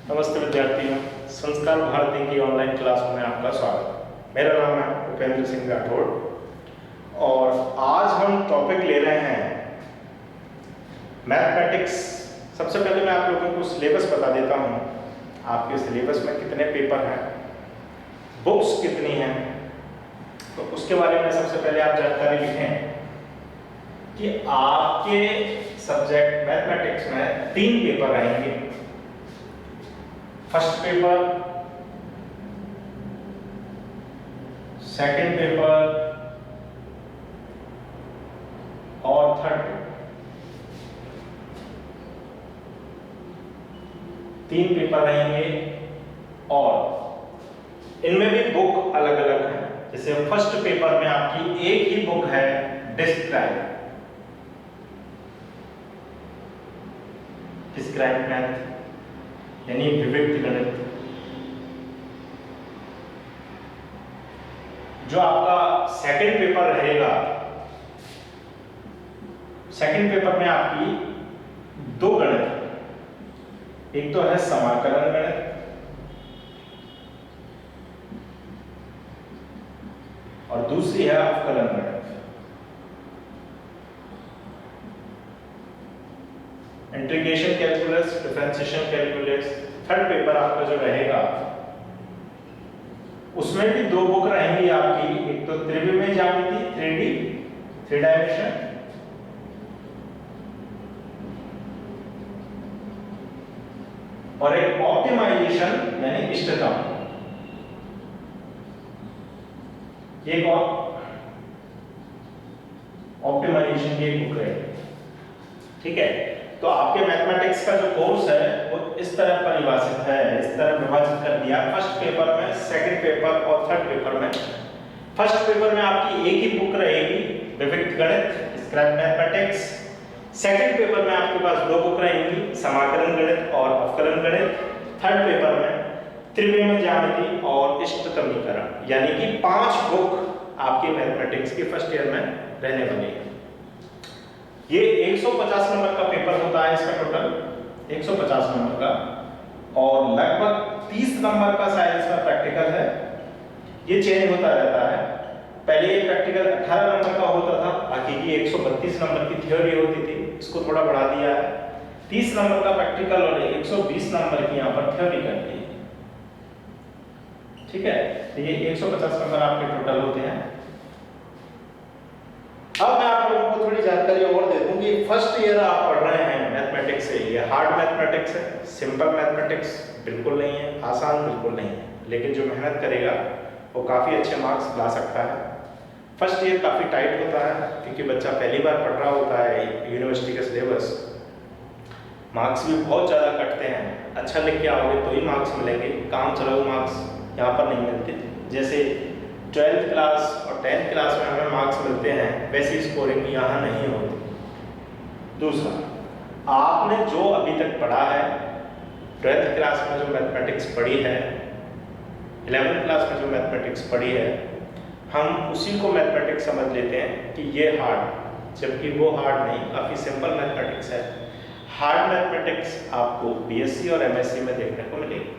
नमस्ते विद्यार्थियों, संस्कार भारती की ऑनलाइन क्लासों में आपका स्वागत। मेरा नाम है उपेंद्र सिंह राठौड़ और आज हम टॉपिक ले रहे हैं मैथमेटिक्स। सबसे पहले मैं आप लोगों को सिलेबस बता देता हूँ। आपके सिलेबस में कितने पेपर हैं, बुक्स कितनी हैं, तो उसके बारे में सबसे पहले आप जानकारी लिखें कि आपके सब्जेक्ट मैथमेटिक्स में 3 पेपर रहेंगे। फर्स्ट पेपर, सेकंड पेपर और थर्ड पेपर। 3 पेपर रहेंगे और इनमें भी बुक अलग अलग है। जैसे फर्स्ट पेपर में आपकी एक ही बुक है, डिस्क्राइब मैथ यानी विविक्त गणित। जो आपका सेकंड पेपर रहेगा, सेकंड पेपर में आपकी 2 गणित, एक तो है समाकलन गणित और दूसरी है अवकलन गणित। Integration calculus, differentiation calculus. Third paper आपका जो रहेगा उसमें भी 2 बुक रहेंगी आपकी, एक तो त्रिविमीय ज्यामिति 3D 3 डायमेंशन और एक ऑप्टिमाइजेशन यानी इष्टतम। एक और ऑप्टिमाइजेशन की एक बुक रहेगी। ठीक है, तो आपके मैथमेटिक्स का जो कोर्स है वो इस तरह परिभाषित है, इस तरह विभाजित कर दिया। फर्स्ट पेपर में, सेकंड पेपर और थर्ड पेपर में। फर्स्ट पेपर में आपकी एक ही बुक रहेगी, विविक्त गणित डिस्क्राइब मैथमेटिक्स। सेकंड पेपर में आपके पास 2 बुक रहेंगी, समाकलन गणित और अवकलन गणित। थर्ड पेपर में त्रिविमीय ज्यामिति और इष्टतमीकरण, यानी कि 5 बुक आपके मैथमेटिक्स के फर्स्ट ईयर में रहने वाली है। ये 150 नंबर का पेपर होता है, इसका टोटल 150 नंबर का और लगभग 30 नंबर का साइंस में प्रैक्टिकल है। ये चेंज होता रहता है। पहले ये प्रैक्टिकल 18 नंबर का होता था, बाकी की 132 नंबर की थ्योरी होती थी, इसको थोड़ा बढ़ा दिया है। 30 नंबर का प्रैक्टिकल और 120 नंबर की यहाँ पर थ्योरी कर दी है। ठीक है, तो ये 150 नंबर आपके टोटल होते हैं। अब मैं आप लोगों को थोड़ी जानकारी और दे दूं कि फर्स्ट ईयर आप पढ़ रहे हैं मैथमेटिक्स से, ये हार्ड मैथमेटिक्स है, सिंपल मैथमेटिक्स बिल्कुल नहीं है, आसान बिल्कुल नहीं है, लेकिन जो मेहनत करेगा वो काफ़ी अच्छे मार्क्स ला सकता है। फर्स्ट ईयर काफ़ी टाइट होता है क्योंकि बच्चा पहली बार पढ़ रहा होता है यूनिवर्सिटी का सिलेबस। मार्क्स भी बहुत ज़्यादा कटते हैं। अच्छा लिख के आओगे तो ही मार्क्स मिलेंगे, काम चलाओ मार्क्स यहाँ पर नहीं मिलते। जैसे 12th क्लास और 10th क्लास में हमें मार्क्स मिलते हैं, वैसी स्कोरिंग यहाँ नहीं होती। दूसरा, आपने जो अभी तक पढ़ा है, 12th क्लास में जो मैथमेटिक्स पढ़ी है, 11th क्लास में जो मैथमेटिक्स पढ़ी है, हम उसी को मैथमेटिक्स समझ लेते हैं कि ये हार्ड, जबकि वो हार्ड नहीं, काफ़ी सिंपल मैथमेटिक्स है। हार्ड मैथमेटिक्स आपको बीएससी और एमएससी में देखने को मिलेगी।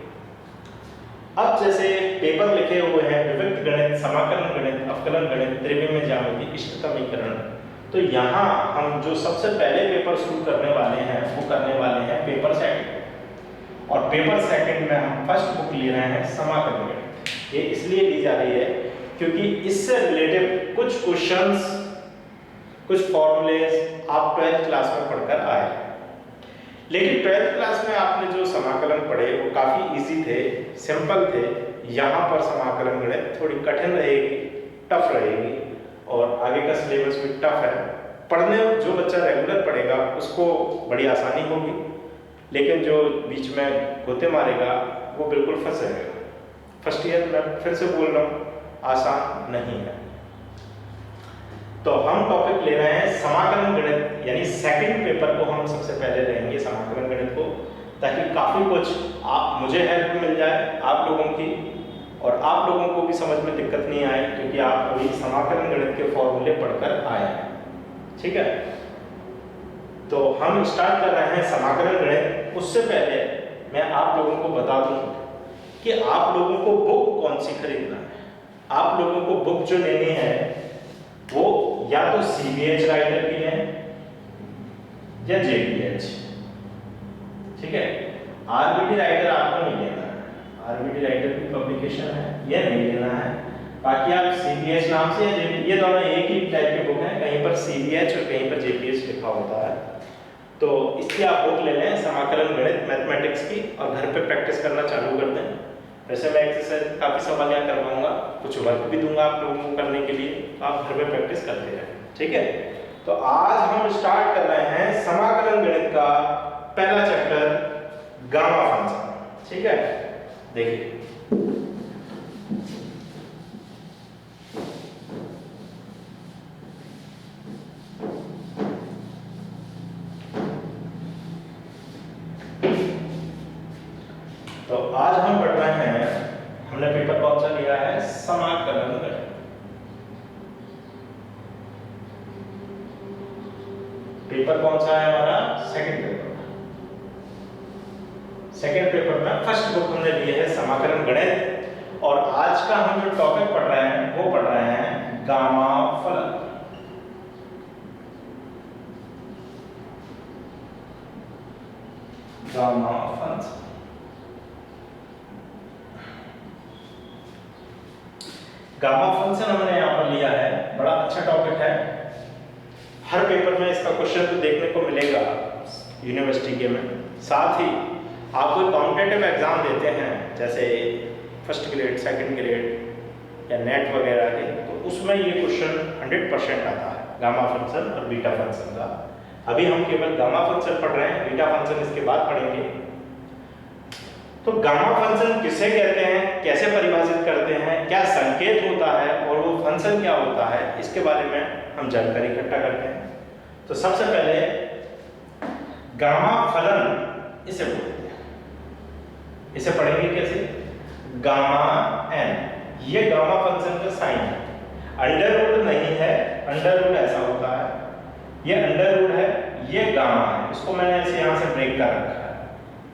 अब जैसे पेपर लिखे हुए हैं विविक्त गणित, समाकलन गणित, अवकलन गणित, त्रिविमीय ज्यामिति, इष्टतमीकरण, तो यहाँ हम जो सबसे पहले पेपर शुरू करने वाले हैं वो करने वाले हैं पेपर सेकंड। और पेपर सेकंड में हम फर्स्ट बुक ले रहे हैं समाकलन गणित। ये इसलिए ली जा रही है क्योंकि इससे रिलेटेड कुछ क्वेश्चंस, कुछ फॉर्मूलेज आप 12th क्लास में पढ़कर आए, लेकिन 12th क्लास में आपने जो समाकलन पढ़े वो काफ़ी इजी थे, सिंपल थे। यहाँ पर समाकलन गणित थोड़ी कठिन रहेगी, टफ रहेगी और आगे का सिलेबस भी टफ है। पढ़ने जो बच्चा रेगुलर पढ़ेगा उसको बड़ी आसानी होगी, लेकिन जो बीच में गोते मारेगा वो बिल्कुल फंस जाएगा। फर्स्ट ईयर में फिर से बोल रहा हूँ, आसान नहीं है। तो हम टॉपिक ले रहे हैं समाकलन गणित, यानी सेकंड पेपर को हम सबसे पहले लेंगे समाकलन गणित को, ताकि काफ़ी कुछ मुझे हेल्प मिल जाए आप लोगों की और आप लोगों को भी समझ में दिक्कत नहीं आए, क्योंकि आप अभी समाकलन गणित के फॉर्मूले पढ़कर आए हैं। ठीक है, तो हम स्टार्ट कर रहे हैं समाकलन गणित। उससे पहले मैं आप लोगों को बता दूं कि आप लोगों को बुक कौन सी खरीदना है। आप लोगों को बुक जो लेनी है वो या तो CBH राइटर की है या JPH, ठीक है। RBD राइटर आपको नहीं लेना है, RBD राइटर की पब्लिकेशन है, ये नहीं लेना है। बाकी आप CBH नाम से या JPH, ये दोनों एक ही टाइप की बुक है, कहीं पर CBH और कहीं पर JPH लिखा होता है। तो इसकी आप बुक ले लें, समाकलन गणित मैथमेटिक्स की, और घर पे प्रैक्टिस करना चालू कर दें। वैसे मैं एक्सरसाइज काफ़ी सवाल यहाँ करवाऊंगा, कुछ वर्क भी दूंगा आप लोगों को करने के लिए, तो आप घर में प्रैक्टिस करते रहें, ठीक है। तो आज हम स्टार्ट कर रहे हैं समाकलन गणित का पहला चैप्टर, गामा फंक्शन, ठीक है। देखिए तो आज हम पढ़ रहे हैं, हमने पेपर कौन सा लिया है, समाकलन गणित। पेपर कौन सा है हमारा, सेकंड पेपर। सेकंड पेपर में फर्स्ट बुक हमने ली है समाकलन गणित, और आज का हम जो टॉपिक पढ़ रहे हैं वो पढ़ रहे हैं गामा फलन। गामा फंक्शन, गामा फंक्शन हमने यहाँ पर लिया है, बड़ा अच्छा टॉपिक है। हर पेपर में इसका क्वेश्चन तो देखने को मिलेगा यूनिवर्सिटी के में। साथ ही आप कोई कॉम्पिटिटिव एग्जाम देते हैं जैसे फर्स्ट ग्रेड, सेकंड ग्रेड या नेट वगैरह के, तो उसमें ये क्वेश्चन 100% आता है, गामा फंक्शन और बीटा फंक्शन का। अभी हम केवल गामा फंक्शन पढ़ रहे हैं, बीटा फंक्शन इसके बाद पढ़ेंगे। तो गामा फंक्शन किसे कहते हैं, कैसे परिभाषित करते हैं, क्या संकेत होता है और वो फंक्शन क्या होता है, इसके बारे में हम जानकारी इकट्ठा करते हैं। तो सबसे पहले गामा फलन इसे बोलते हैं, इसे पढ़ेंगे कैसे, गामा n, ये गामा फंक्शन का साइन है। अंडर रूट नहीं है, अंडर रूट ऐसा होता है, ये अंडर रूट है, ये गामा है। इसको मैंने ऐसे यहाँ से ब्रेक कर रखा है,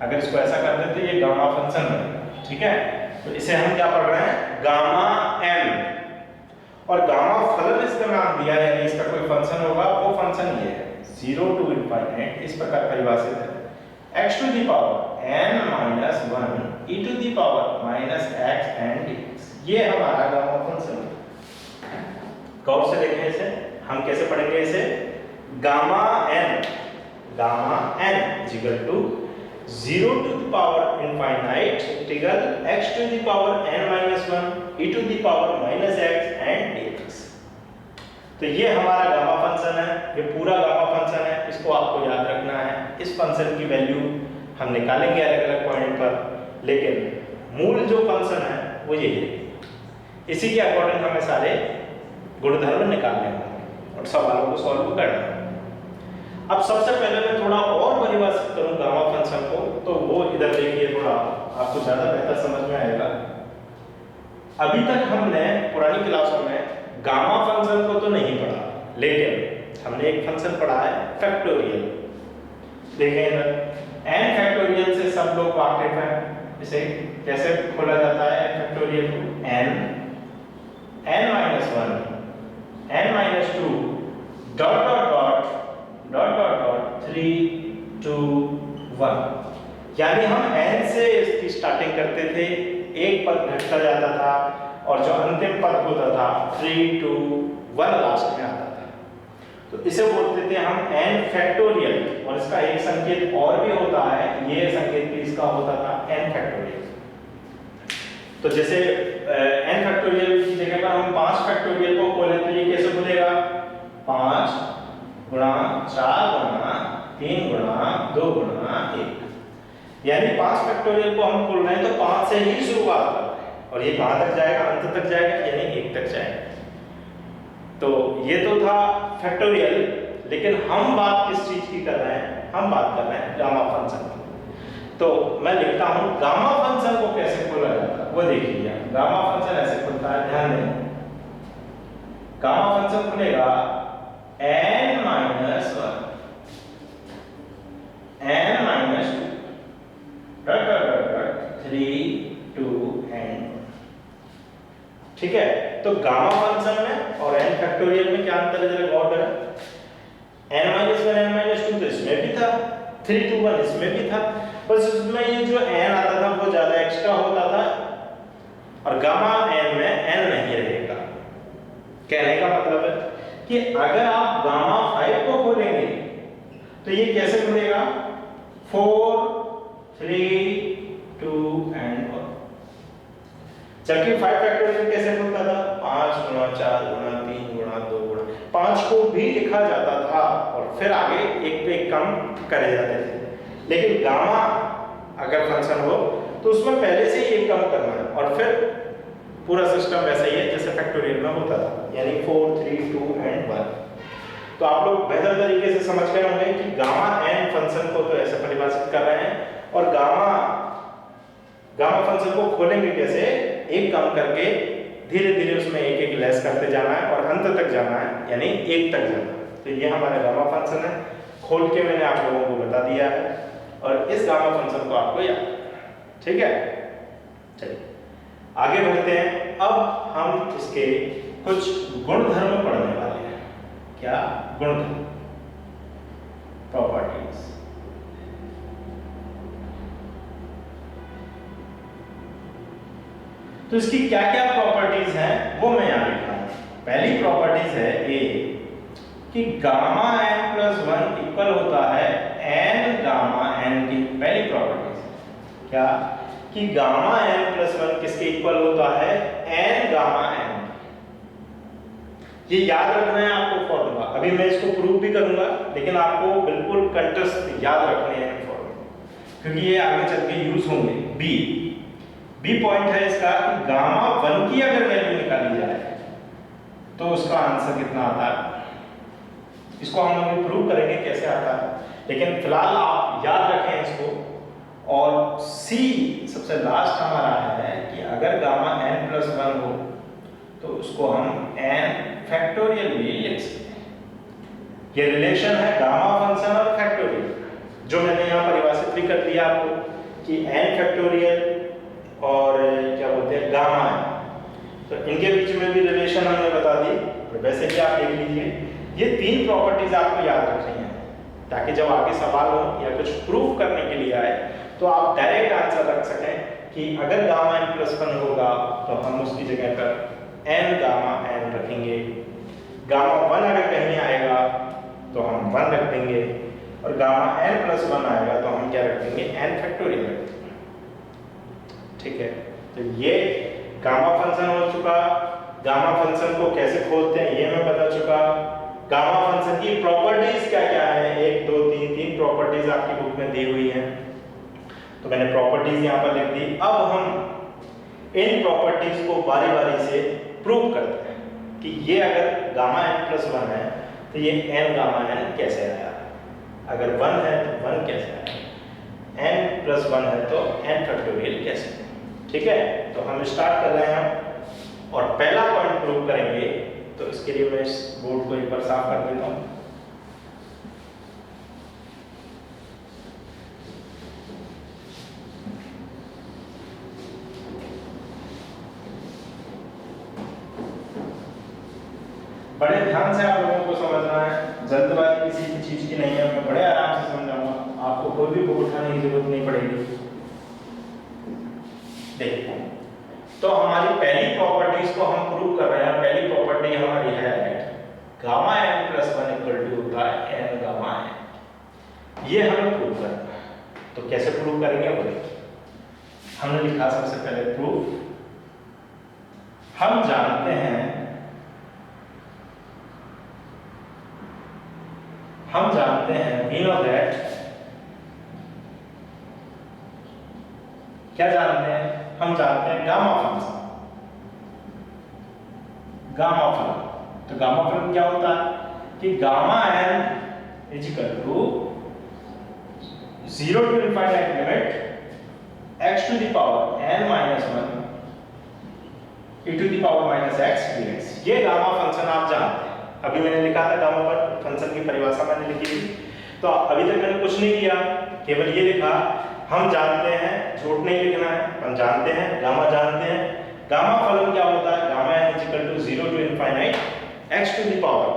अगर इसको ऐसा कर दें तो ये गामा फंक्शन बनेगा, ठीक है। तो इसे हम क्या पढ़ रहे हैं, गामा m, और गामा फलन इसका नाम दिया है, यानी इसका कोई फंक्शन होगा, वो फंक्शन ये है 0 to infinite, इस प्रकार परिभाषित है, x to the power n minus 1 e to the power minus x and dx, ये हमारा गामा फंक्शन है। गौर से देखें इसे, हम कैसे पढ़ेंगे इसे, gamma n is equal to 0 to the power infinite integral x to the power n minus 1 e to the power minus x and dx। तो ये हमारा गामा फंक्शन है, ये पूरा गामा फंक्शन है, इसको आपको याद रखना है। इस फंक्शन की वैल्यू हम निकालेंगे अलग अलग पॉइंट पर, लेकिन मूल जो फंक्शन है वो यही है। इसी के अकॉर्डिंग हमें सारे गुणधर्म निकालने होंगे और सवालों को सॉल्व करना है। अब सबसे पहले मैं थोड़ा और परिभाषित करूं गामा फंक्शन को, तो वो इधर देखिए, थोड़ा आपको ज्यादा बेहतर समझ में आएगा। अभी तक हमने पुरानी क्लासों में गामा फंक्शन को तो नहीं पढ़ा, लेकिन हमने एक फंक्शन पढ़ा है फैक्टोरियल। देखें इधर, n फैक्टोरियल से सब लोग वाकिफ हैं। इसे कैसे खोला जाता है n फैक्टोरियल को, n minus 1 n minus 2 dot dot dot dot dot dot 3 2 1, यानी हम n से इसकी स्टार्टिंग करते थे, एक पद घटता जाता था और जो अंतिम पद होता था 3 2 1 लास्ट में आता था, तो इसे बोलते थे हम n फैक्टोरियल। और इसका एक संकेत और भी होता है, ये संकेत भी इसका होता था n फैक्टोरियल। तो जैसे n फैक्टोरियल की जगह पर हम 5 फैक्टोरियल को खोलें तो ये कैसे खुलेगा, 5 गुणा 4 गुणा 3 गुणा 2 गुणा 1, यानी 5 फैक्टोरियल को हम खोल रहे हैं तो 5 से ही शुरुआत कर रहे हैं, और ये कहां तक जाएगा, अंत तक जाएगा, यानी 1 तक जाएगा। तो ये तो था फैक्टोरियल, लेकिन हम बात किस चीज की कर रहे हैं, हम बात कर रहे हैं गामा फंक्शन की। तो मैं लिखता हूं गामा फंक्शन को कैसे खोला जाता है, वो देख लीजिए। गामा फंक्शन ऐसे खुलता है, ध्यान दें, गामा फंक्शन खुलेगा n minus 1 n minus 2 dot ठीक है, तो गामा फंक्शन में और n फैक्टोरियल में क्या अंतर है जरा गौर करें। n - 1 n - 2 तो इसमें भी था, 3 to 1 इसमें भी था, बस इसमें ये जो n आता था वो ज्यादा एक्स्ट्रा होता था और गामा n में n नहीं रहेगा। कहने का मतलब है कि अगर आप गामा 5 को खोलेंगे तो ये कैसे खुलेगा, 4 3 2 and 1। जबकि 5 फैक्टोरियल कैसे खुलता था, 5 गुणा 4 गुणा 3 गुणा 2 गुणा 5 को भी लिखा जाता था और फिर आगे एक पे एक कम करे जाते थे। लेकिन गामा अगर फंक्शन हो तो उसमें पहले से ही एक कम करना है और फिर पूरा सिस्टम वैसा ही है जैसे फैक्टोरियल में होता था, यानी 4 3 2 and 1। तो आप लोग बेहतर तरीके से समझ गए होंगे कि गामा n फंक्शन को तो ऐसे परिभाषित कर रहे हैं और गामा फंक्शन को खोलेंगे कैसे, एक कम करके धीरे धीरे उसमें एक एक लेस करते जाना है और अंत तक जाना है, यानी 1 तक जाना है। तो ये हमारा गामा फंक्शन है, खोल के मैंने आप लोगों को बता दिया है और इस गामा फंक्शन को आपको याद, ठीक है। चलिए आगे बढ़ते हैं। अब हम इसके कुछ गुणधर्म पढ़ने वाले हैं। क्या गुणधर्म, प्रॉपर्टीज। तो इसकी क्या क्या प्रॉपर्टीज हैं वो मैं यहां लिख रहा हूं। पहली प्रॉपर्टीज है ये कि गामा n + 1 इक्वल होता है n गामा n की। पहली प्रॉपर्टीज क्या कि गामा n + 1 किसके इक्वल होता है, n गामा n। ये याद रखना है आपको फॉर्मूला, अभी मैं इसको प्रूव भी करूंगा लेकिन आपको बिल्कुल कंठस्थ याद रखने हैं फॉर्मूला क्योंकि ये आगे चल के यूज होंगे। बी पॉइंट है इसका कि गामा 1 की अगर वैल्यू निकाली जाए तो उसका आंसर कितना आता है, इसको हम अभी प्रूव करेंगे कैसे आता है, लेकिन फिलहाल आप याद रखें इसको। और सी सबसे लास्ट हमारा है कि अगर गामा n + 1 हो तो उसको हम n फैक्टोरियल भी लिख सकते हैं। ये रिलेशन है गामा फंक्शन और फैक्टोरियल, जो मैंने यहाँ परिभाषित भी कर दिया आपको कि n फैक्टोरियल और क्या बोलते हैं गामा है, तो इनके बीच में भी रिलेशन हमने बता दी। तो वैसे भी आप देख लीजिए, ये 3 प्रॉपर्टीज आपको याद रखनी है ताकि जब आगे सवाल हो या कुछ प्रूफ करने के लिए आए तो आप डायरेक्ट आंसर रख सकें कि अगर गामा n + 1 होगा तो हम उसकी जगह पर n गामा n रखेंगे, गामा 1 अगर कहीं आएगा तो हम 1 रख देंगे और गामा n + 1 आएगा तो हम क्या रख देंगे, n फैक्टोरियल रख देंगे। ठीक है, तो ये गामा फंक्शन हो चुका। गामा फंक्शन को कैसे खोलते हैं ये मैं बता चुका। गामा फंक्शन की प्रॉपर्टीज क्या क्या है, 1 2 3 प्रॉपर्टीज आपकी बुक में दी हुई हैं, तो मैंने प्रॉपर्टीज यहाँ पर लिख दी। अब हम इन प्रॉपर्टीज को बारी बारी से प्रूव करते हैं कि ये अगर गामा n + 1 है तो ये n गामा n कैसे आया, अगर 1 है तो 1 कैसे आया, n + 1 है तो n फैक्टोरियल कैसे। ठीक है, तो हम स्टार्ट कर रहे हैं और पहला पॉइंट प्रूव करेंगे। तो इसके लिए मैं इस बोर्ड को एक बार साफ कर देता हूँ। बड़े ध्यान से आप लोगों को समझना है, जल्दबाजी किसी भी चीज की नहीं है, मैं बड़े आराम से समझाऊंगा, आपको कोई भी बुक उठाने की जरूरत नहीं पड़ेगी। देखिए, तो हमारी पहली प्रॉपर्टीज को हम प्रूव कर रहे हैं। पहली प्रॉपर्टी हमारी है गामा n + 1 इक्वल टू होता है n गामा n। ये हमें प्रूव करना है, तो कैसे प्रूव करेंगे वो देखिए। हमने लिखा सबसे पहले प्रूफ। हम जानते हैं वी नो दैट, क्या जानते हैं, हम जानते हैं गामा फंक्शन। गामा फलन, तो गामा फलन क्या होता है कि gamma n = 0 to infinite limit x to the power n - 1 e to the power -x dx। ये गामा फंक्शन आप जानते हैं। अभी मैंने लिखा था गामा फंक्शन की परिभाषा मैंने लिखी थी, तो अभी तक मैंने कुछ नहीं किया, केवल ये लिखा हम जानते हैं, झूठ नहीं लिखना है। हम जानते हैं, गामा जानते हैं, गामा फलन क्या होता है? Gamma n is equal to 0 to infinite x to the power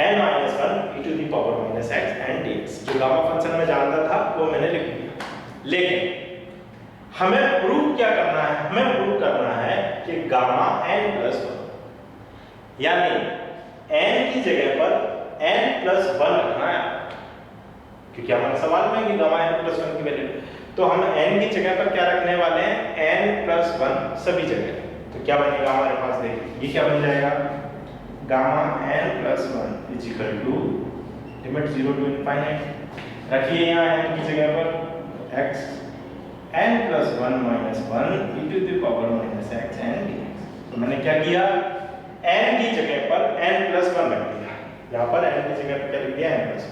n minus 1 e to the power minus x n dx। जो गामा फंक्शन में जानता था वो मैंने लिख दिया, लेकिन हमें प्रूव क्या करना है? हमें प्रूव करना है कि गामा n प्लस 1, यानी n की जगह पर n प्लस 1 रखना है, क्योंकि हमारे सवाल में कि गामा n प्लस 1 की वैल्यू, तो हम n की जगह पर क्या रखने वाले हैं? n प्लस 1 सभी जगह। तो क्या बनेगा हमारे पास? देखिए ये क्या बन जाएगा, gamma n plus 1 is equal to limit 0 to infinite, रखिए यहाँ n की जगह पर x n plus 1 minus 1 e to the power minus x n dx। तो मैंने क्या किया, n की जगह पर n प्लस 1 रख दिया, यहाँ पर n की जगह पर क्या लिख दिया, n प्लस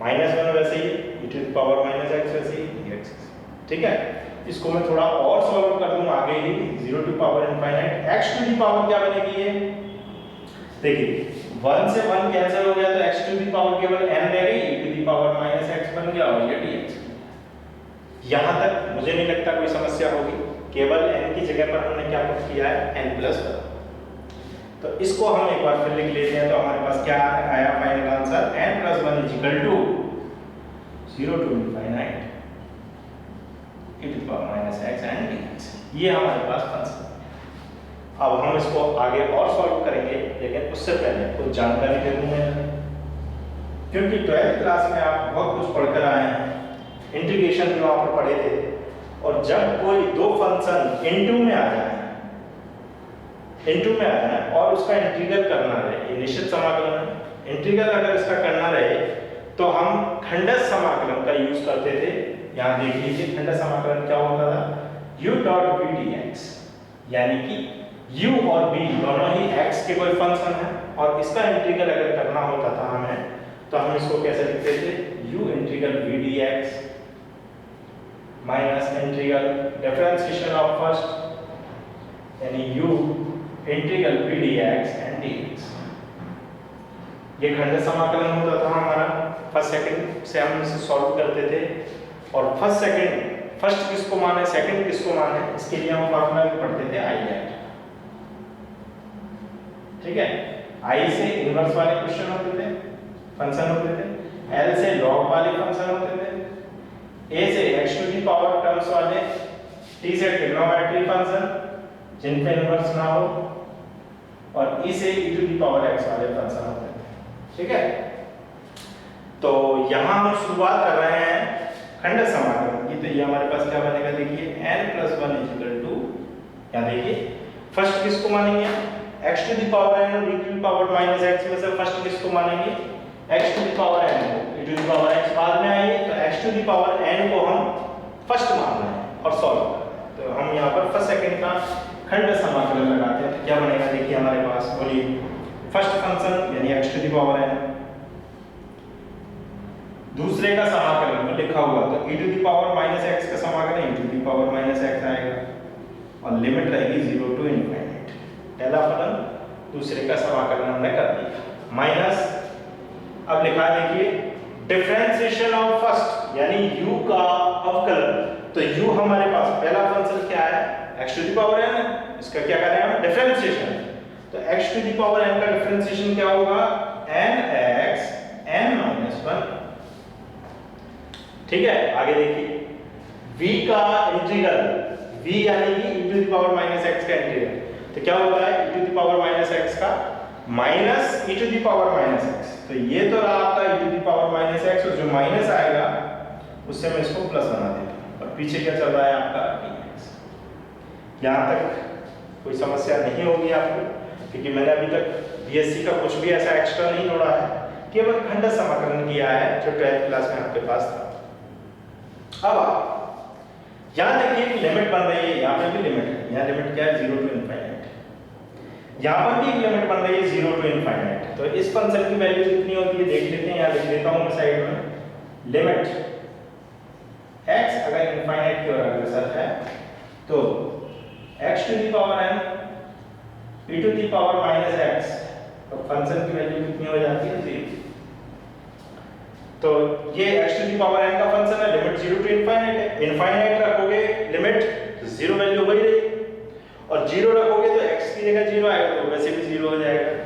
माइनस 1 वैसे ही e to the power minus x वैसे ही dx। ठीक है, इसको मैं थोड़ा और सॉल्व कर दूं आगे ही, 0 to power infinite x to the power क्या बनेगी ये, देखिए 1 से 1 कैंसिल हो गया तो x टू द पावर केवल n रह गई, e to the power minus x बन गया और ये dx। यहां तक मुझे नहीं लगता कोई समस्या होगी, केवल n की जगह पर हमने क्या पुट किया है, n प्लस 1। तो इसको हम एक बार फिर लिख लेते हैं, तो हमारे पास क्या आया final answer, n plus 1 is equal to 0 to infinite e to the power minus x n dx। ये हमारे पास फंक्शन। अब हम इसको आगे और सॉल्व करेंगे, लेकिन उससे पहले कुछ जानकारी दे दूं मैं, क्योंकि 12th क्लास में आप बहुत कुछ पढ़कर आए हैं, इंटीग्रेशन भी वहां पर पढ़े थे, और जब कोई दो फंक्शन इनटू में आ जाए और उसका इंटीग्रल करना रहे, ये निश्चित समाकलन है, इंटीग्रल अगर इसका करना रहे तो हम खंडस समाकलन का यूज करते थे। यहाँ देख लीजिए खंडस समाकलन क्या होता था, u डॉट v dx, यानी कि u और v दोनों ही x के कोई फंक्शन है, और इसका इंटीग्रल अगर करना होता था हमें, तो हम इसको कैसे लिखते थे, u integral v dx minus integral differentiation of first, यानी u integral v dx and dx। ये खंडस समाकलन होता था हमारा, फर्स्ट सेकंड से हम इसे सॉल्व करते थे, और फर्स्ट किसको माने, सेकंड किसको माने, इसके लिए हम फार्मूला भी पढ़ते थे i hat। ठीक है, i से इनवर्स वाले क्वेश्चन होते थे, फंक्शन होते थे, l से लॉग वाले फंक्शन होते थे, a से x to the power terms वाले, t से ट्रिग्नोमेट्री फंक्शन जिनपे इनवर्स ना हो, और e से e to the power x वाले फंक्शन होते थे। ठीक है, तो यहां हम शुरुआत कर रहे हैं खंडस समाकलन की। तो ये हमारे पास क्या बनेगा, देखिए n plus 1 is equal to, यहाँ देखिए फर्स्ट किसको मानेंगे, x to the power n और e to the power minus x में से फर्स्ट किसको मानेंगे, x to the power n को, e to the power x बाद में आएगी, तो x to the power n को हम फर्स्ट मान रहे हैं और सॉल्व कर रहे हैं। तो हम यहाँ पर फर्स्ट सेकंड का खंडस समाकलन लगाते हैं, तो क्या बनेगा, देखिए हमारे पास, बोलिए फर्स्ट फंक्शन यानी x to the power n, दूसरे का समाकलन में लिखा हुआ तो e to the power minus x का समाकलन e to the power minus x आएगा, और लिमिट रहेगी 0 टू इनफाइनाइट। पहला फलन, दूसरे का समाकलन हमने कर दिया, माइनस अब लिखा देखिए डिफरेंशिएशन ऑफ फर्स्ट, यानी u का अवकलन। तो u हमारे पास पहला फंक्शन क्या है, x to the power n, इसका क्या करें हम, डिफरेंशिएशन। तो x to the power n का डिफरेंशिएशन क्या होगा, nx n माइनस 1। ठीक है, आगे देखिए v का इंटीग्रल, v यानी कि e to the power minus x का इंटीग्रल, तो क्या होता है e to the power minus x का minus e to the power minus x। तो ये तो रहा आपका e to the power minus x, और जो माइनस आएगा उससे मैं इसको प्लस बना देता हूं, और पीछे क्या चल रहा है आपका dx। यहां तक कोई समस्या नहीं होगी आपको, क्योंकि मैंने अभी तक बीएससी का कुछ भी ऐसा एक्स्ट्रा नहीं जोड़ा है, केवल खंडस समाकलन किया है जो 12th क्लास में आपके पास था। अब यहां देखिए कि लिमिट बन रही है, यहां पे भी लिमिट है, यहां लिमिट क्या है, 0 टू इनफाइनाइट, यहां पर भी एक लिमिट बन रही है 0 टू इनफाइनाइट। तो इस फंक्शन की वैल्यू कितनी होती है देख लेते हैं, यहां लिख देता हूं मैं साइड में, लिमिट x अगर इनफाइनाइट की ओर अग्रसर है तो x to the power n e to the power minus x, तो फंक्शन की वैल्यू कितनी हो जाती है, 0। तो ये x to the power n का फंक्शन है, लिमिट 0 टू इनफाइनाइट है, इनफाइनाइट रखोगे लिमिट तो 0 वैल्यू वही रहेगी, और 0 रखोगे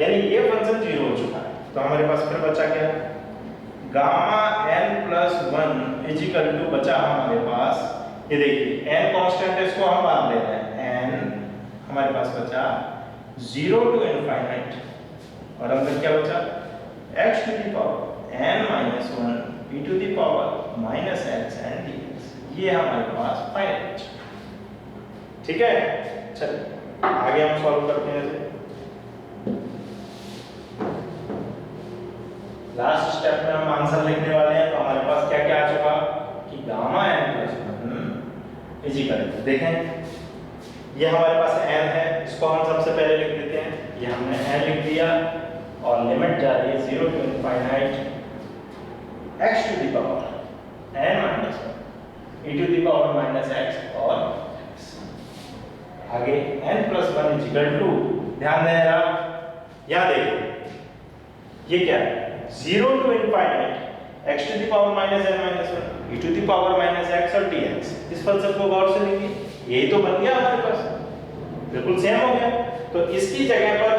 यानी ये फंक्शन 0 हो चुका है। तो हमारे पास फिर बचा क्या, gamma n plus 1 is equal to बचा हमारे पास, ये देखिए n कांस्टेंट है, इसको हम मान ले रहे हैं, n हमारे पास बचा 0 टू इनफाइनाइट, और अंदर क्या बचा, x to the power n minus 1 e to the power minus x and dx, ये हमारे पास फाइनाइट। ठीक है, चलिए आगे हम सॉल्व करते हैं। लास्ट स्टेप में हम आंसर लिखने वाले हैं, तो हमारे पास क्या क्या आ चुका कि gamma n plus 1 is equal to, देखें ये हमारे पास n है, इसको हम सबसे पहले लिख देते हैं, ये हमने n लिख दिया और लिमिट जा रही है 0 to infinite x to the power n minus 1 e to the power minus x और x। आगे n plus 1 is equal to, ध्यान दें आप, यहाँ देखिए ये क्या है, 0 to infinite x to the power minus n minus 1 e to the power minus x और dx। इस फंक्शन को गौर से देखिए, यही तो बन गया हमारे पास, बिल्कुल सेम हो गया। तो इसकी जगह पर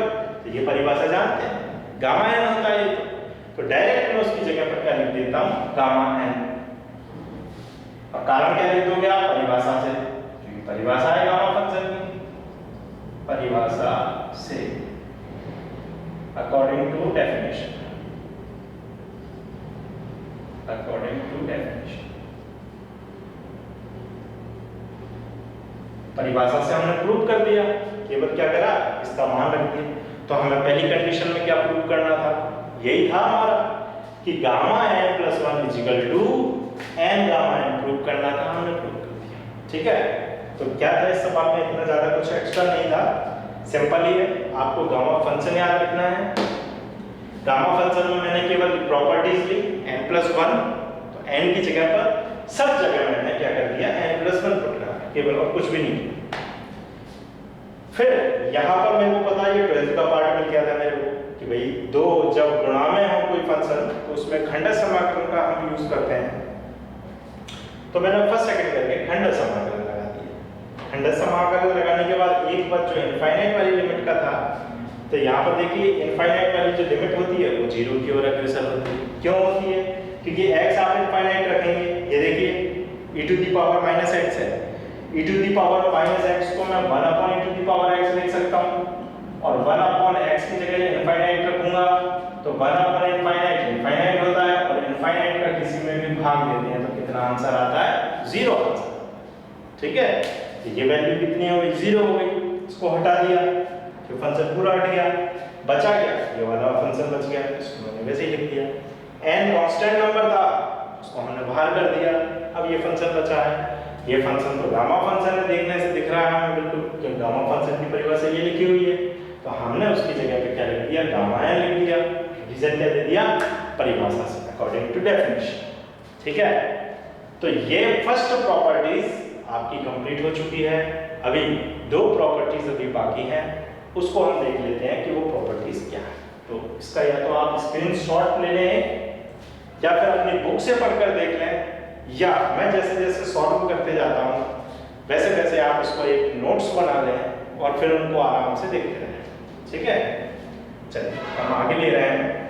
ये परिभाषा जानते हैं, गामा n होता है, तो डायरेक्ट मैं उसकी जगह पर क्या लिख देता हूं, गामा n। और कारण क्या लिख दोगे आप, परिभाषा से, क्योंकि परिभाषा है गामा फंक्शन की, परिभाषा से according to definition, according to definition. परिभाषा से हमने प्रूव कर दिया, केवल क्या करा, इसका मान रख दिया। तो हमें पहली कंडीशन में क्या प्रूव करना था, यही था हमारा कि gamma n plus 1 is equal to n gamma n prove करना था, हमने प्रूव कर दिया। ठीक है, तो क्या था इस सवाल में, इतना ज्यादा कुछ एक्स्ट्रा नहीं था, सिंपल ही है, आपको गामा फंक्शन याद रखना है। गामा फंक्शन में मैंने केवल प्रॉपर्टीज ली n प्लस 1, तो n की जगह पर सब जगह मैंने क्या कर दिया, n प्लस 1 पुट करा, केवल और कुछ भी नहीं। फिर यहाँ पर मेरे को पता है, ये 12th का पार्ट मिल गया था मेरे को कि भाई दो जब गुणा में हो कोई फंक्शन, तो उसमें खंड समाकलन का हम यूज करते हैं। तो मैंने फर्स्ट सेकंड करके खंड समाकलन लगा दिया। खंड समाकलन लगाने के बाद एक बार जो इनफाइनाइट वाली लिमिट का था, तो यहाँ पर देखिए इनफाइनाइट वाली जो लिमिट होती है वो 0 की ओर अग्रसर होती है। क्यों होती है, क्योंकि x आप इनफाइनाइट रखेंगे, ये देखिए e to the power minus x है, e to the power minus x को मैं 1 upon e to the power x लिख सकता हूँ, और 1 अपॉन x की जगह इनफाइनाइट रखूंगा, तो 1 अपॉन इनफाइनाइट इनफाइनाइट होता है, और इनफाइनाइट का किसी में भी भाग देते हैं तो कितना आंसर आता है, 0 आंसर। ठीक है, ये वैल्यू कितनी हो गई, 0 हो गई, इसको हटा दिया, जो फंक्शन पूरा हट गया, बचा गया ये वाला फंक्शन बच गया, इसको मैंने वैसे ही लिख दिया। n कांस्टेंट नंबर था, उसको हमने बाहर कर दिया, अब ये फंक्शन बचा है। ये फंक्शन तो गामा फंक्शन है, देखने से दिख रहा है हमें बिल्कुल, क्योंकि गामा फंक्शन की परिभाषा ये लिखी हुई है, तो हमने उसकी जगह पे क्या लिख दिया, गामा n लिख दिया। रीजन क्या दे दिया, परिभाषा से, अकॉर्डिंग टू डेफिनेशन। ठीक है, तो ये फर्स्ट प्रॉपर्टीज आपकी कंप्लीट हो चुकी है। अभी दो प्रॉपर्टीज अभी बाकी हैं, उसको हम देख लेते हैं कि वो प्रॉपर्टीज क्या है। तो इसका या तो आप स्क्रीनशॉट ले लें, या फिर अपनी बुक से पढ़कर देख लें, या मैं जैसे जैसे सॉल्व करते जाता हूँ वैसे वैसे आप उसको एक नोट्स बना लें और फिर उनको आराम से देखते रहें। ठीक है, चलिए हम आगे ले रहे हैं।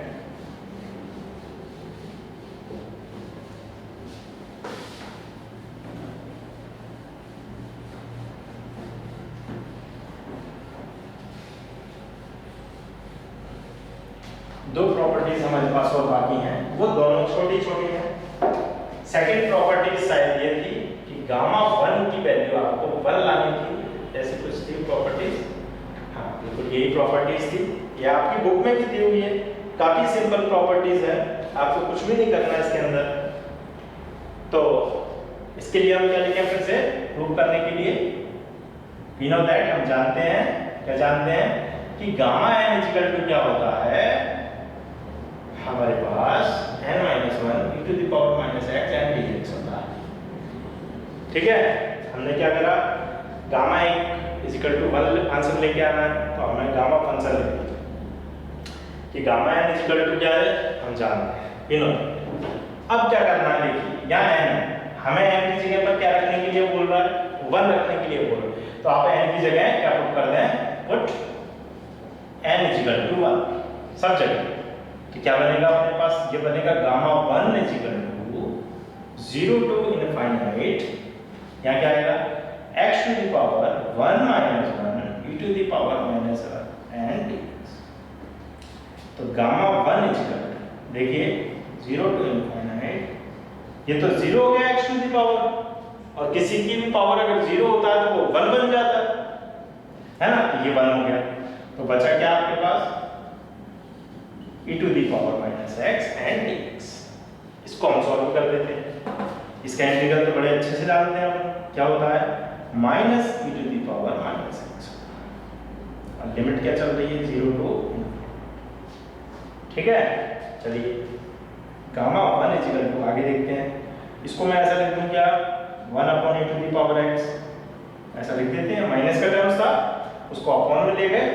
दो प्रॉपर्टीज हमारे पास और बाकी हैं, वो दोनों छोटी छोटी हैं। सेकंड प्रॉपर्टी शायद ये थी कि गामा 1 की वैल्यू आपको 1 लानी थी, ऐसी कुछ थी प्रॉपर्टीज। हाँ बिल्कुल यही प्रॉपर्टीज थी, ये आपकी बुक में भी दी हुई है, काफी सिंपल प्रॉपर्टीज है, आपको कुछ भी नहीं करना इसके अंदर। तो इसके लिए हम क्या लिखें, फिर से प्रूव करने के लिए वी नो दैट, हम जानते हैं, क्या जानते हैं कि गामा n इक्वल टू क्या होता है, हमारे पास n minus 1 e to the power minus x and dx होता है। ठीक है, हमने क्या करा, gamma is equal to 1 answer लेके आना है, तो हमें गामा फंक्शन लिख दिया कि gamma n is equal to क्या है, हम जानते हैं, यू नो। अब क्या करना है, देखिए यहाँ n है, हमें n की जगह पर क्या रखने के लिए बोल रहा है, 1 रखने के लिए बोल रहा है, तो आप n की जगह क्या पुट कर दें, पुट n इजिकल टू 1 सब जगह। तो क्या बनेगा अपने पास, ये बनेगा gamma 1 is equal to 0 to infinite, यहाँ क्या आएगा x to the power 1 minus 1 e to the power minus 1 and dx। तो गामा 1 इजिकल देखिए 0 टू इनफाइनाइट, ये तो 0 हो गया x टू द पावर, और किसी की भी पावर अगर 0 होता है तो वो 1 बन जाता है ना, तो ये 1 हो गया। तो बचा क्या आपके पास e to the power minus x and dx। इसको हम सॉल्व कर देते हैं, इसका इंटीग्रल तो बड़े अच्छे से जानते हैं हम, क्या होता है minus e to the power minus x, और लिमिट क्या चल रही है 0 टू, ठीक है। चलिए गामा 1 इजिकल टू आगे देखते हैं, इसको मैं ऐसा लिख दूं क्या 1 upon e to the power x, ऐसा लिख देते हैं, माइनस का टर्म्स था उसको अपॉन में ले गए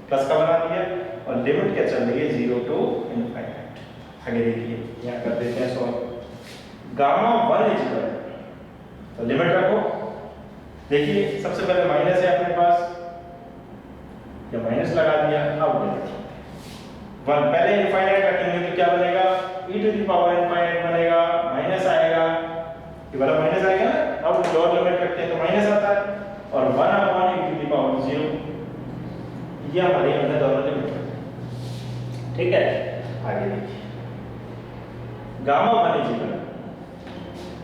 प्लस का बना दिया, और लिमिट क्या चल रही है 0 टू इनफाइनाइट। आगे देखिए यहाँ कर देते हैं सॉल्व गामा 1 इजिकल, तो लिमिट रखो, देखिए सबसे पहले माइनस है अपने पास, या माइनस लगा दिया, अब देखिए 1 पहले इनफाइनाइट रखेंगे तो क्या बनेगा e to the power infinite बनेगा, माइनस आएगा, ये वाला माइनस आएगा ना, अब लोअर लिमिट रखते हैं तो माइनस आता है, और 1 upon e to the power 0, ये हमारी हमने दोनों लिमिट रखी, ठीक है। आगे देखिए गामा 1 इजिकल,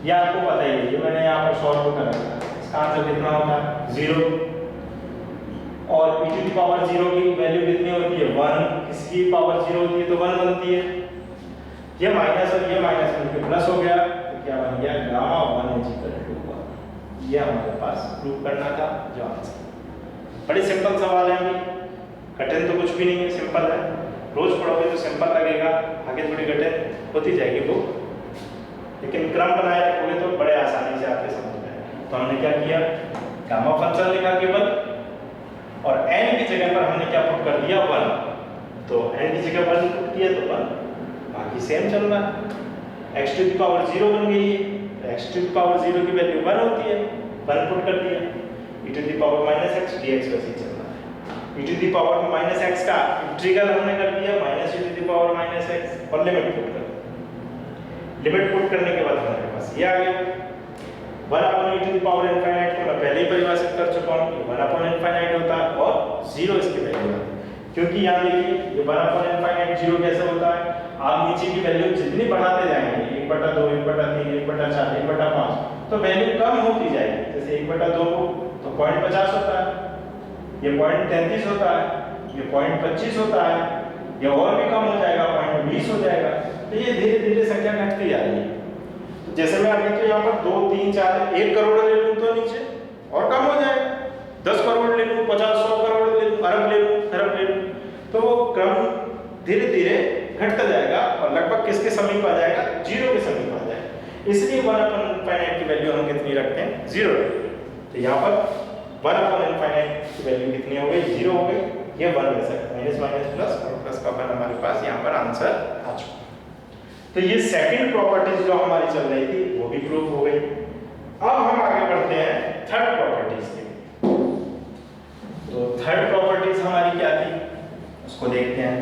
ये आपको पता ही है, ये मैंने यहाँ पर सॉल्व करा था, इसका आंसर कितना होगा 0, और e टू द पावर 0 की वैल्यू कितनी होती है 1, इसकी पावर 0 होती है तो 1 बनती है, ये माइनस और ये माइनस मिलकर प्लस हो गया, तो क्या बन गया गामा 1 इजिकल टू 1। ये हमारे पास प्रूव करना था जो आंसर। बड़े सिंपल सवाल है, अभी कठिन तो कुछ भी नहीं है, सिंपल है, रोज पढ़ोगे तो सिंपल लगेगा, आगे थोड़ी कठिन होती जाएगी बुक, लेकिन क्रम बनाए रखोगे तो बड़े आसानी से आपके समझ में आएगा। तो हमने क्या किया, गामा फंक्शन लिखा केवल, और n की जगह पर हमने क्या पुट कर दिया 1, तो n की जगह 1 पुट किया तो 1, बाकी सेम चल रहा है। x टू द पावर 0 बन गई है, तो x टू द पावर 0 की वैल्यू 1 होती है, 1 पुट कर दिया, e to the power minus x dx वैसे ही चल रहा है। e to the power minus x का इंटीग्रल हमने कर दिया minus e to the power minus x, और लिमिट पुट कर, लिमिट पुट करने के बाद हमारे पास ये आ गया 1 upon e to the power infinite को मैं पहले ही परिभाषित कर चुका हूँ, 1 अपॉन इनफाइनाइट होता है और 0 इसकी वैल्यू है, क्योंकि यहाँ देखिए ये 1 अपॉन इनफाइनाइट 0 कैसे होता है, आप नीचे की वैल्यू जितनी बढ़ाते जाएंगे 1/2 1/3 1/4 1/5 तो वैल्यू कम होती जाएगी, जैसे 1/2 तो 0.50 होता है, ये 0.33 होता है, ये 0.25 होता है, ये और भी कम हो जाएगा 0.20 हो जाएगा, तो ये धीरे धीरे संख्या घटती जा रही है। जैसे मैं अभी तो यहाँ पर 2 3 4 1 करोड़ ले लूँ तो नीचे और कम हो जाएगा, 10 करोड़ ले लूँ 50 100 करोड़ ले लूँ अरब ले लूँ खरब ले लूँ, तो वो क्रम धीरे धीरे घटता जाएगा और लगभग किसके समीप आ जाएगा 0 के समीप आ जाएगा। इसलिए 1 अपॉन इनफाइनाइट की वैल्यू हम कितनी रखते हैं 0 रखते हैं। तो यहाँ पर 1 अपॉन इनफाइनाइट की वैल्यू कितनी हो गई 0 हो गई, ये 1 में से माइनस माइनस प्लस और प्लस का 1 हमारे पास यहाँ पर आंसर आ चुका। तो ये सेकंड प्रॉपर्टीज जो हमारी चल रही थी वो भी प्रूव हो गई। अब हम आगे बढ़ते हैं थर्ड प्रॉपर्टीज के। तो थर्ड प्रॉपर्टीज हमारी क्या थी उसको देखते हैं।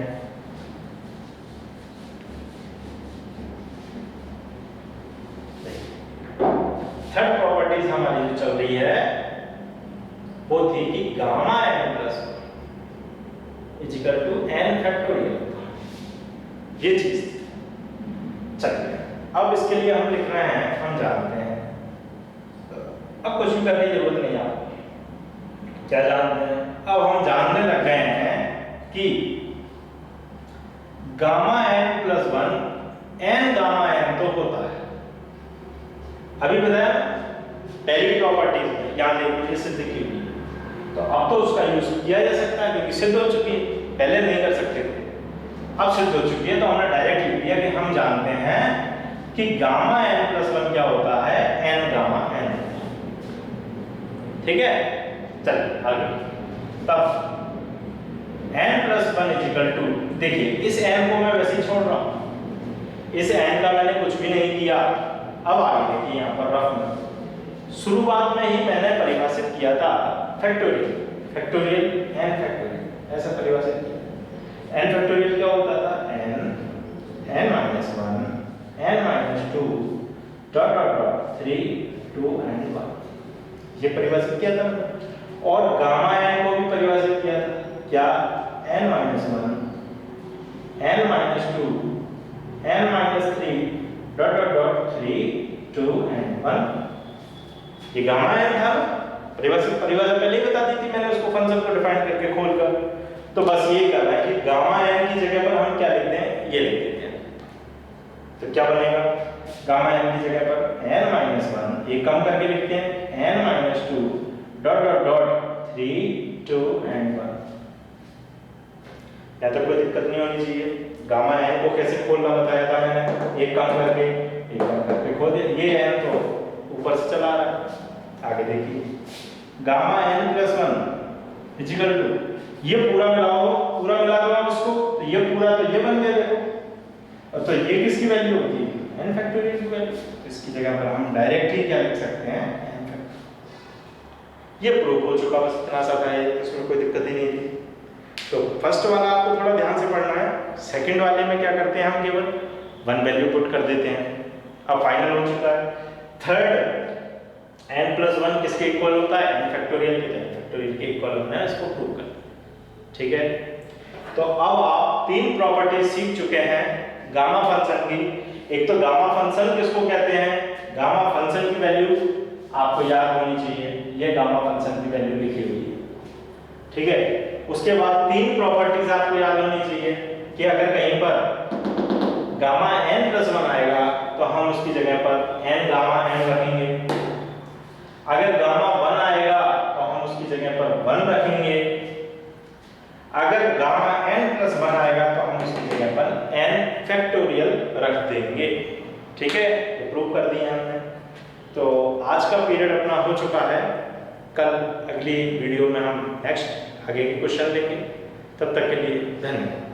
थर्ड प्रॉपर्टीज हमारी जो चल रही है वो थी कि gamma n plus equal to n factorial, ये चीज थी। चलिए अब इसके लिए हम लिख रहे हैं, हम जानते हैं, अब कुछ भी करने की जरूरत नहीं है आपको, क्या जानते हैं, अब हम जानने लग गए हैं कि gamma n plus 1 n gamma n तो होता है। अभी बताया पहली प्रॉपर्टीज में यहाँ देखिए सिद्ध की हुई, तो अब तो उसका यूज किया जा सकता है क्योंकि सिद्ध हो चुकी है, पहले नहीं कर सकते थे, अब सिद्ध हो चुकी है, तो हमने डायरेक्ट लिख दिया कि हम जानते हैं कि गामा n प्लस 1 क्या होता है n गामा n। ठीक है, चलिए आगे। तब n प्लस 1 इजिकल टू, देखिए इस n को मैं वैसे ही छोड़ रहा हूं, इस n का मैंने कुछ भी नहीं किया। अब आगे देखिए यहाँ पर रफ में शुरुआत में ही मैंने परिभाषित किया था फैक्टोरियल, फैक्टोरियल n फैक्टोरियल ऐसा परिभाषित किया। n फैक्टोरियल क्या होता था, n minus 1 n minus 2 dot dot dot 3 2 and 1, ये परिभाषित किया था। और गामा n को भी परिभाषित किया था, क्या, n minus 1 n minus 2 n minus 3 dot dot dot 3 2 and 1, ये गामा n था। परिभाषा पहले ही बता दी थी मैंने उसको, फंक्शन को डिफाइन करके खोलकर। तो बस ये करना है कि गामा n की जगह पर हम क्या लिखते हैं, ये लिख देते हैं। तो क्या बनेगा, गामा n की जगह पर n माइनस 1, ये कम करके लिखते हैं, n minus 2 dot dot dot 3 2 and 1। या तो कोई दिक्कत नहीं होनी चाहिए। गामा n को कैसे खोलना बताया था मैंने, एक कम करके खोल दिया। ये n तो ऊपर से चला रहा है, आगे देखिए, gamma n plus 1 is equal to, ये पूरा मिला दो आप इसको, तो ये पूरा तो ये बन गया देखो। और तो ये किसकी वैल्यू होती है, n फैक्टोरियल की वैल्यू। इसकी जगह पर हम डायरेक्ट ही क्या लिख सकते हैं, n फैक्टोरियल। ये प्रूव हो चुका, बस इतना सा था, इसमें कोई दिक्कत ही नहीं थी। तो फर्स्ट वाला आपको थोड़ा ध्यान से पढ़ना है। सेकंड वाले में क्या करते हैं, हम केवल 1 वैल्यू पुट कर देते हैं। अब फाइनल हो चुका है। थर्ड, n प्लस 1 किसके इक्वल होता है, n फैक्टोरियल के, n फैक्टोरियल के इक्वल होना है, इसको प्रूव कर। ठीक है, तो अब आप 3 प्रॉपर्टी सीख चुके हैं गामा फंक्शन की। एक तो गामा फंक्शन किसको कहते हैं, गामा फंक्शन की वैल्यू आपको याद होनी चाहिए, ये गामा फंक्शन की वैल्यू लिखी हुई है। ठीक है, उसके बाद 3 प्रॉपर्टीज आपको याद होनी चाहिए कि अगर कहीं पर गामा n प्लस 1 आएगा तो हम उसकी जगह पर n गामा n रखेंगे। अगर गामा 1 आएगा तो हम उसकी जगह पर 1 रखेंगे। अगर गामा n प्लस 1 आएगा तो हम उसकी जगह पर n फैक्टोरियल रख देंगे। ठीक है, ये प्रूव कर दिया हमने। तो आज का पीरियड अपना हो चुका है। कल अगली वीडियो में हम नेक्स्ट आगे के क्वेश्चन लेंगे। तब तक के लिए धन्यवाद।